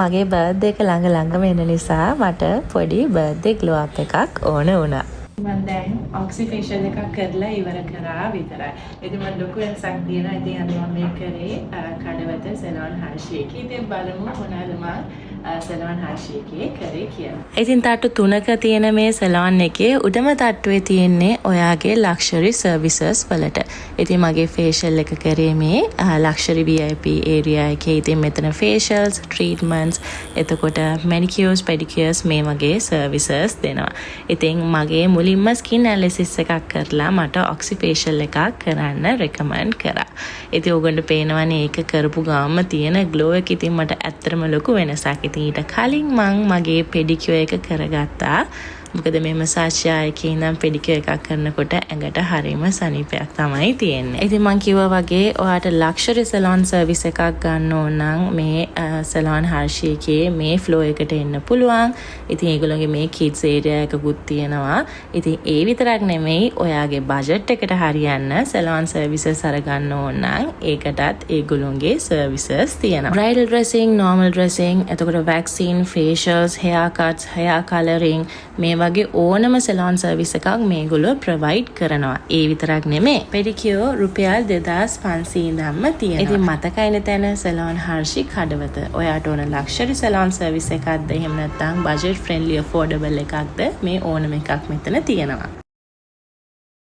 මගේ බර්ත්ඩේ එක ළඟ වෙන නිසා මට පොඩි බර්ත්ඩේ ග්ලෝ අප් එකක් ඕන වුණා. මම දැන් ඔක්සි ෆේෂියල් එකක් කරලා ඉවර කරා විතරයි. ඉතින් මම ලොකු වෙනසක් තියෙනවා. ඉතින් අද මම මේ කරේ කඩවත සැලොන් හර්ෂියකේ. ඉතින් බලමු මොනවද මම සැලොන් හර්ෂියකේ කරේ කියලා. ඉතින් තට්ටු 3ක තියෙන මේ සැලොන් එකේ උඩම තට්ටුවේ තියෙන්නේ ඔයාගේ ලක්ෂරි සර්විසස් වලට. ඉතින් මගේ ෆේෂියල් එක කරේ මේ ලක්ෂරි VIP ඒරියා එකේ. ඉතින් මෙතන ෆේෂියල්ස්, ට්‍රීට්මන්ට්ස්, එතකොට මැනිකියර්ස්, පෙඩිකියර්ස් මේ වගේ සර්විසස් දෙනවා. ඉතින් මගේ මුලින්ම ස්කින් ඇනලිසිස් එකක් කරලා මට ඔක්සි ෆේෂියල් එකක් කරන්න රෙකමන්ඩ් කරා. ඉතින් ඕගොල්ලෝ පේනවනේ ඒක කරපු ගාම තියෙන ග්ලෝ එක. ඉතින් මට ඇත්තටම ලොකු වෙනසක්. ඉතින් ඊට කලින් මං මගේ පෙඩිකියර් එක කරගත්තා. මොකද මේ මසාජ් එකේ ඉඳන් පෙඩිකියර් එකක් කරනකොට ඇඟට හරිම සනීපයක් තමයි තියෙන්නේ. ඉතින් මං කිව්වා වගේ ඔයාට ලක්ෂරි සැලොන් සර්විස් එකක් ගන්න ඕන නම් මේ සැලොන් හර්ෂි එකේ මේ ෆ්ලෝ එකට එන්න පුළුවන්. ඉතින් ඒගොල්ලෝගේ මේ කිඩ්ස් ඒරියා එකකුත් තියෙනවා. ඉතින් ඒ විතරක් නෙමෙයි ඔයාගේ බජට් එකට හරියන්න සැලොන් සර්විසස් අරගන්න ඕන නම් ඒකටත් ඒගොල්ලෝගේ සර්විසස් තියෙනවා. බ්‍රයිඩල් ඩ්‍රෙසිං, නෝමල් ඩ්‍රෙසිං, එතකොට වැක්සින්, ෆේෂියල්ස්, හෙයාර් කට්ස්, හෙයාර් කලරින් මේ වගේ ඕනම සැලොන් සර්විස් එකක් මේගොල්ලෝ ප්‍රොවයිඩ් කරනවා. ඒ විතරක් නෙමෙයි. පෙඩිකියර් රුපියල් 2500 ඉඳන්ම තියෙනවා. ඉතින් මතකයිනේ තැන සැලොන් හර්ෂි කඩවත. ඔයාට ඕන ලක්ෂරි සැලොන් සර්විස් එකක්ද එහෙම නැත්නම් බජට් ෆ්‍රෙන්ඩ්ලි අෆෝඩබල් එකක්ද මේ ඕනම එකක් මෙතන තියෙනවා.